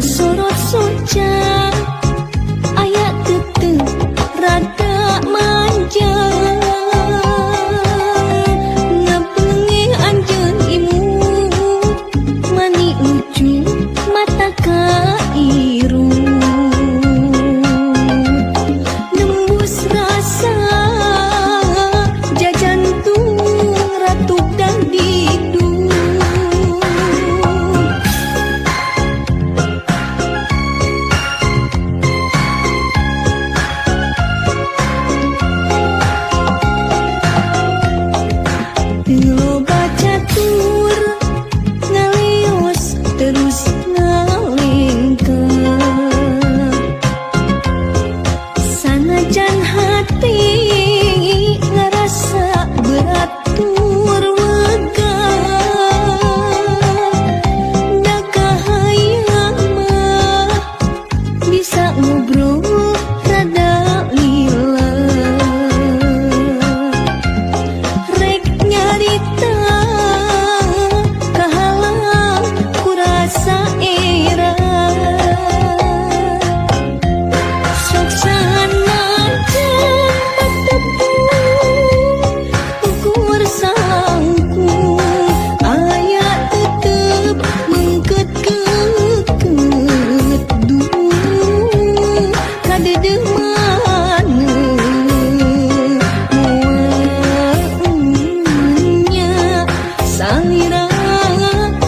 sorot soca aya tetep rada manja ngapenge anjeun imut mani lucu mata kairung nembus rasa jajantung ratu dan didung loba catur ngalios terus ngalengkeun sanajan hati ngerasa berat tur wegah da kahayang mah bisa ngobrol rada lila rek nyarita kahalang kurasa era sok sanajan patepung ukur sangkung aya tetep mengket-ket dung kadedeh maneh salira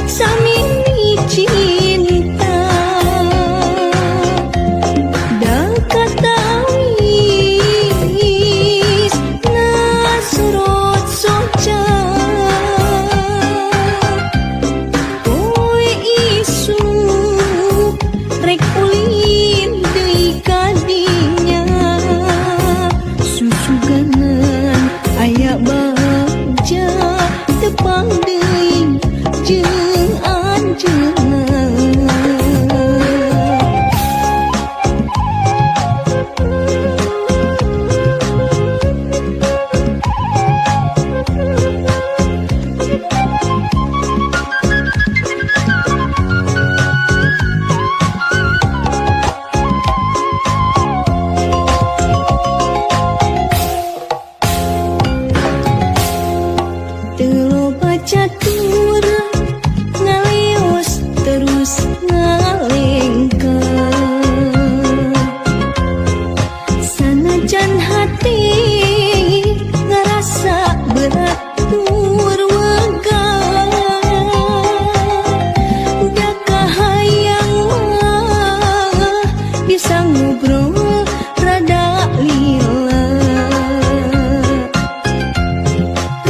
samini cinta da katawis nasorot soca poe isuk rek ulin deui kadinya susuganan aya bagja tepang deui jeung anjeunna loba catur ngalios terus ngalengkeun sanajan hati ngerasa berat tur wegah da kahayang mah bisa ngobrol rada lila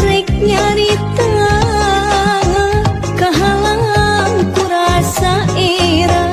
rek nyarita kahalang kurasa era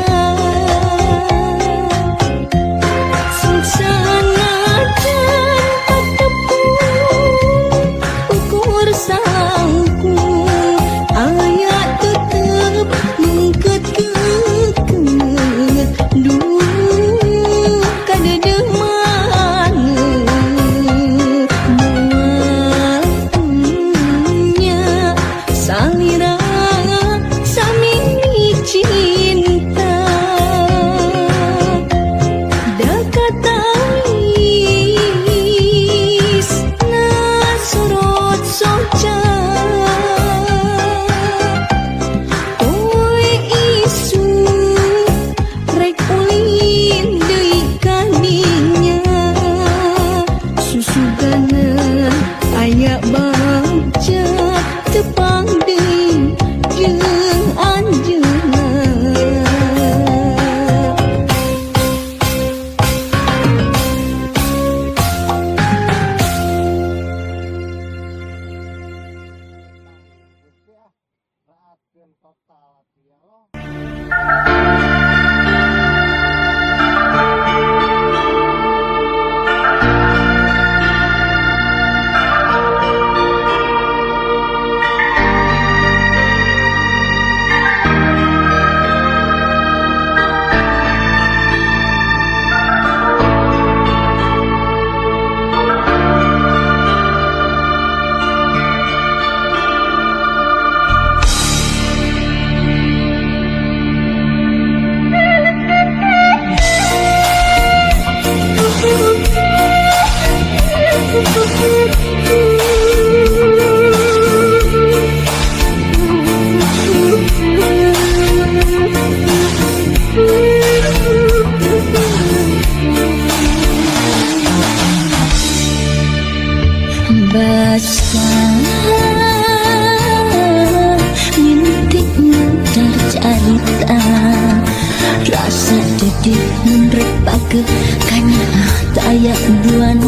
Rasa dedih menrek pake karena tayak buan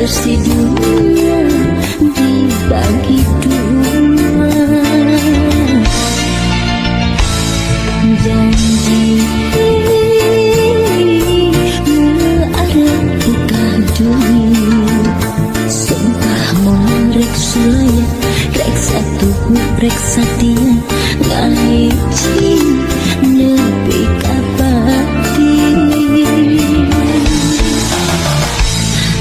residunya dibagi dua. Janji arep buka dunia, sumpah mau rek sulaya, rek satu rek satia ngaji nepi kapati.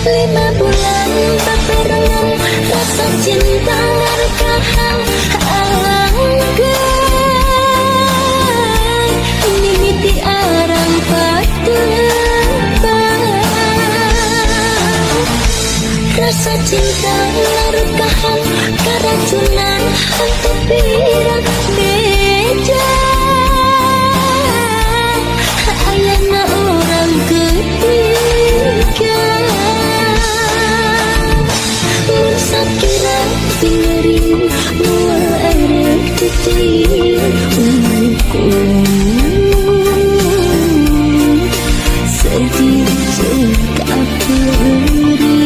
5 bulan berperangan rasa cinta ngarekahan anggai mimiti arang patebang. Rasa cinta ngarekahan keracunan hantu pirang beda. Ayana orang ketiga Sakira tingering mual air titik sedih cekap beri.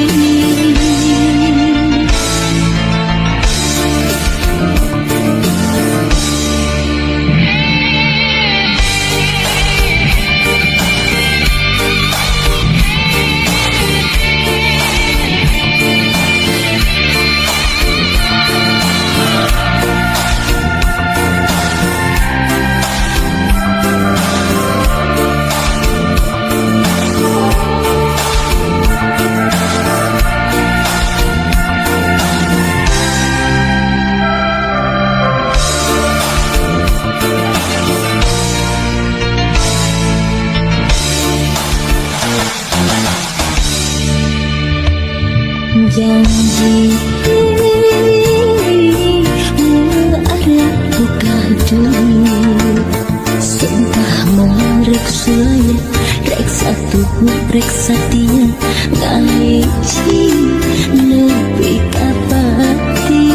Janji arep buka dunia, sumpah mau rek sulaya, rek satu rek satia ngaji nepi kapati.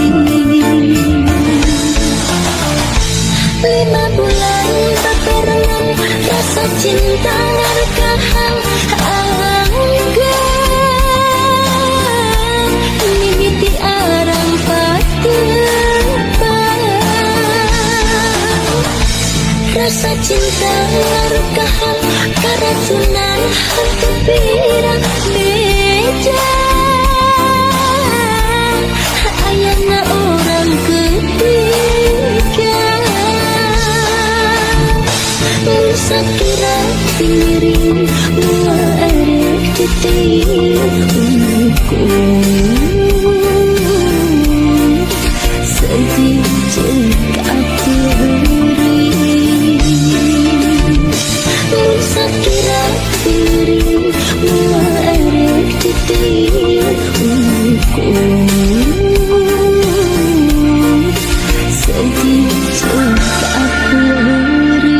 5 bulan berperangan rasa cinta ngarekahan rasa cinta ngarekahan keracunan hantu pirang beda. Ayana orang ketiga Sakira tingering mual air titik sedih cekap beri. Sakira tingering mual air titik sedih cekap beri.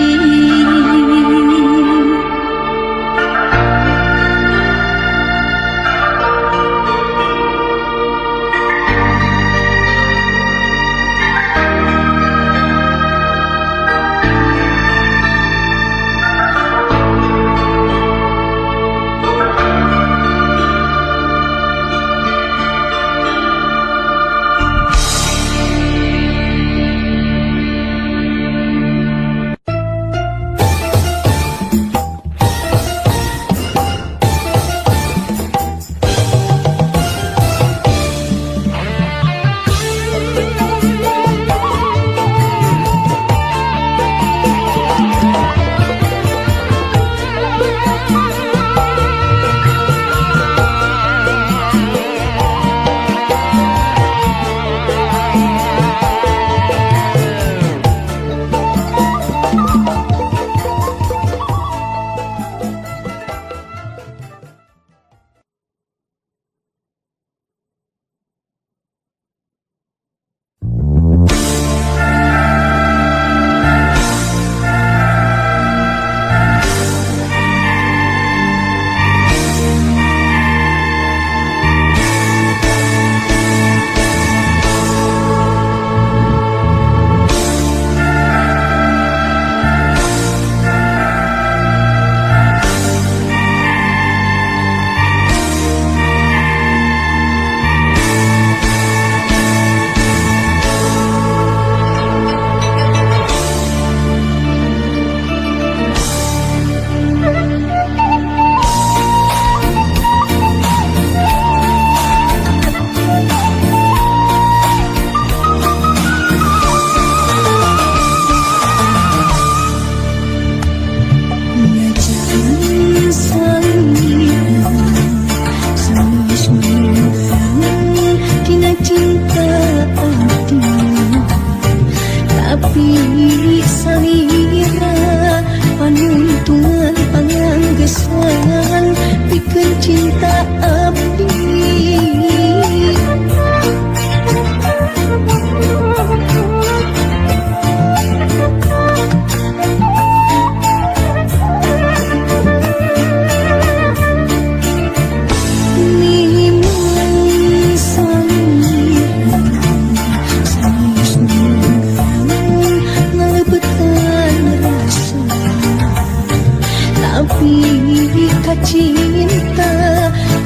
cinta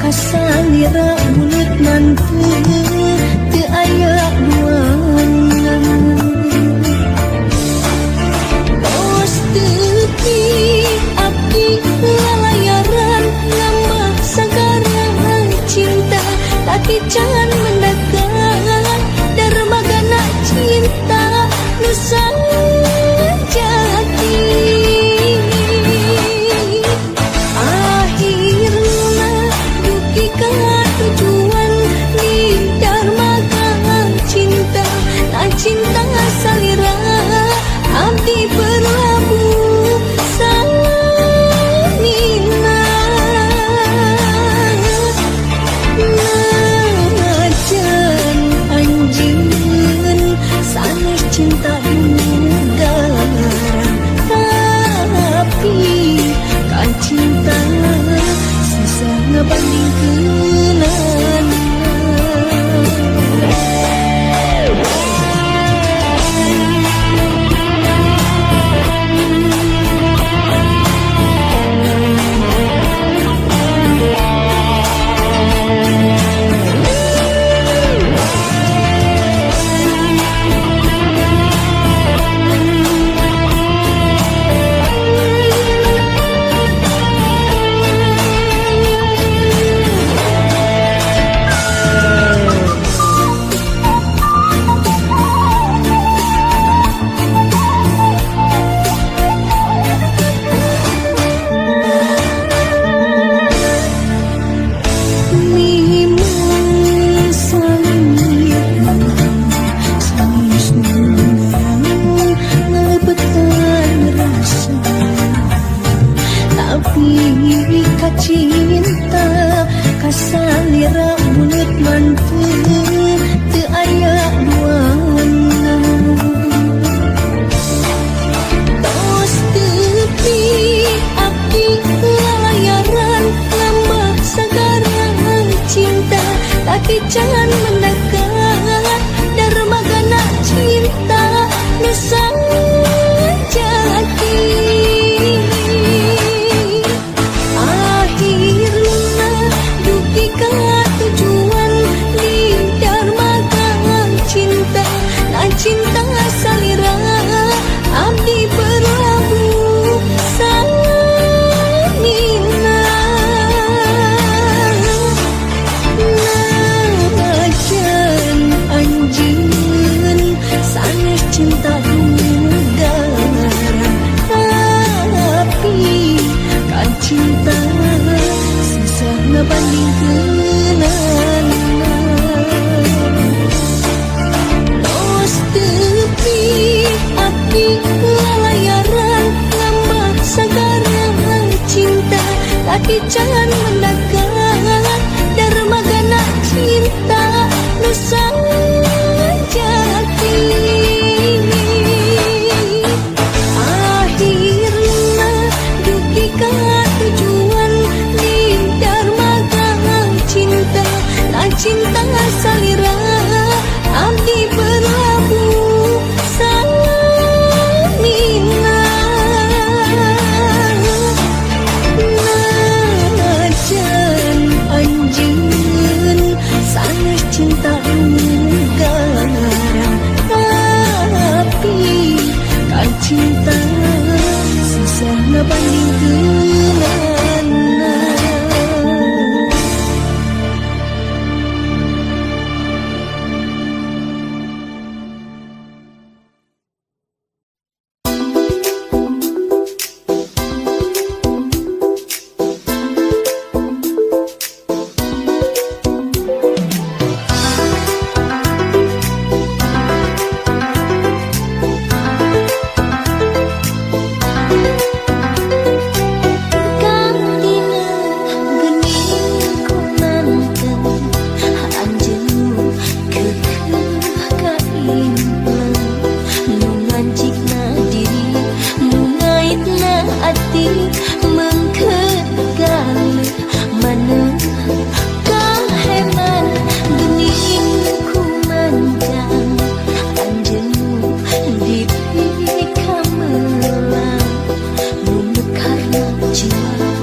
kasalira mulut nanti teu aya duana tos teupi abdi lalayaran ngambah sagara cinta tapi jangan mendekat dermagana cinta nusa jati akhirna duki ka tujuan di dermaga cinta tak cinta salira abdi berlabuh samina najan anjeun sanes cinta negara tapi kan cinta susah ngebandingkeun cinta kasalira mulut mantu teu aya duana tos teupi abdi lalayaran ngambah sagara cinta tapi jangan mendekat dermagana cinta nusa jati cinta salira abdi berlabuh samina najan anjeun sanes cinta negara tapi kan cinta susah ngebandingkeun abdi lalayaran ngambah sagara cinta tapi jangan mendekat dermagana cinta nusa jati akhirna duki ka tujuan di dermaga cinta tak cinta salira abdi berlabuh samina najan anjeun sanes cinta negara tapi kan cinta susah ngebandingkeun jiwa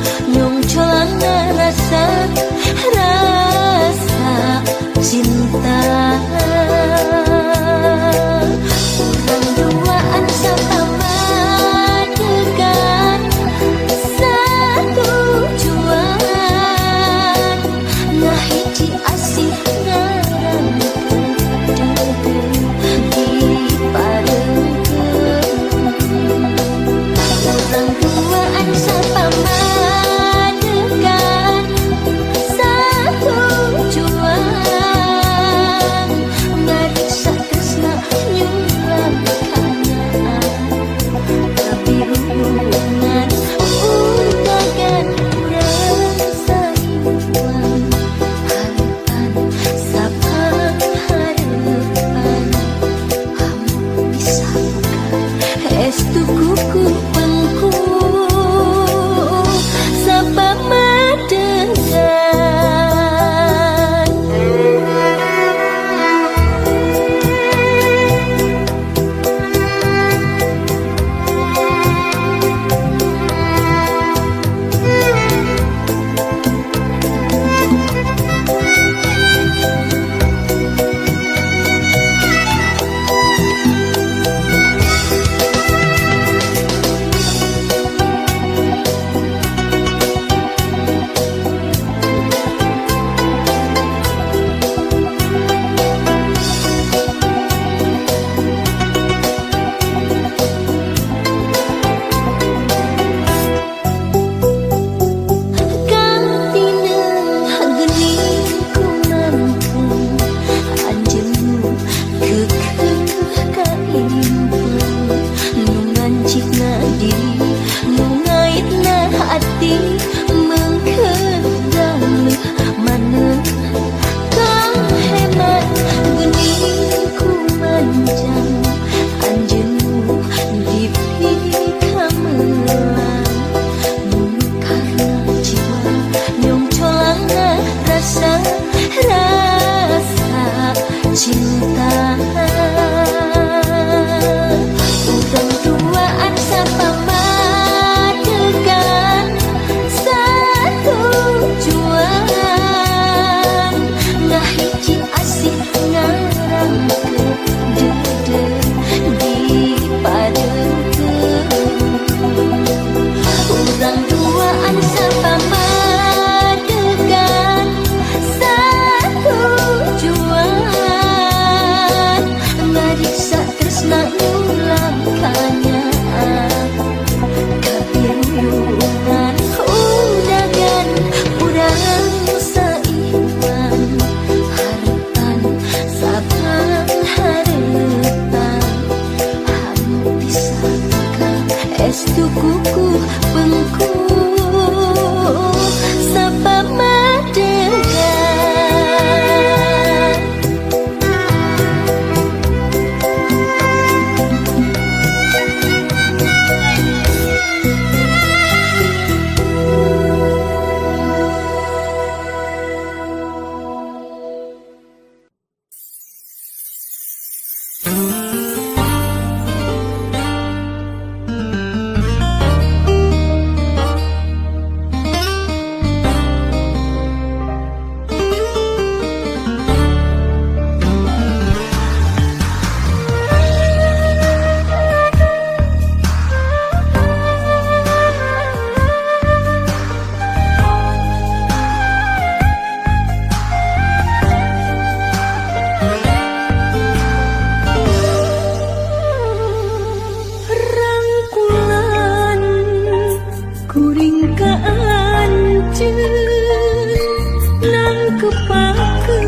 nang kepake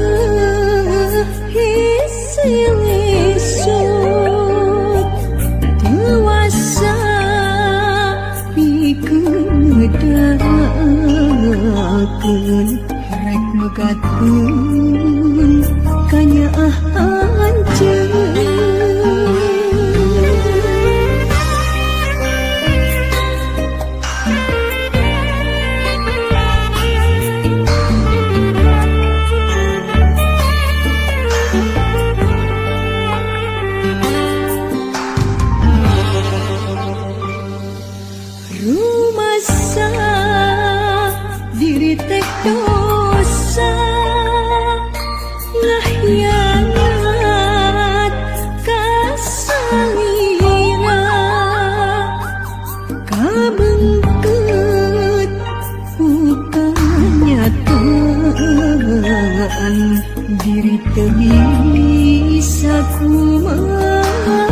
hisil esok dewasa pikedaken rek megatkeun kanya anjeun. Rumasa diri teh dosa ngahyanat kasalira kabengkeut bukannya nyataan diri teu bisa kumaha.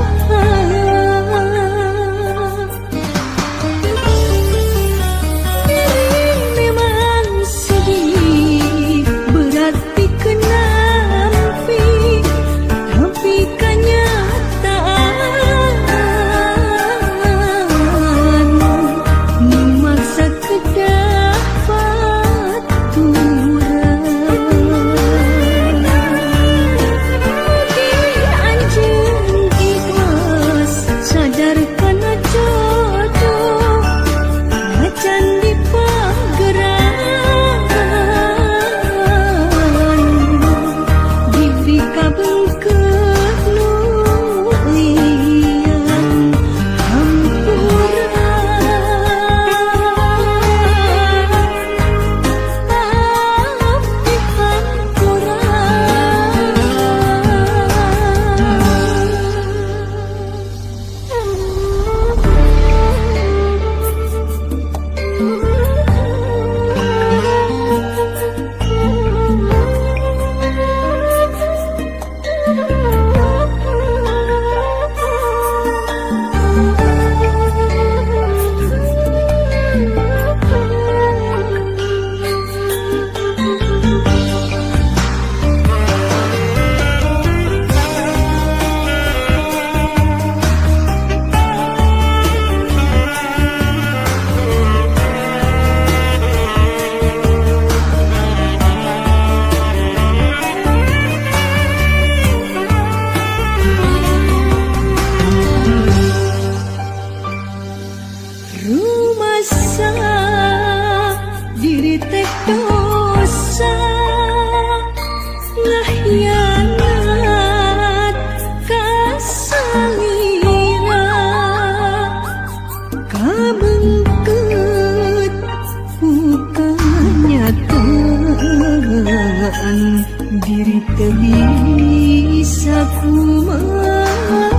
Rumasa diri teh dosa ngahyanat kasalira kabengkeut bukannya nyataan diri teu bisa kumaha.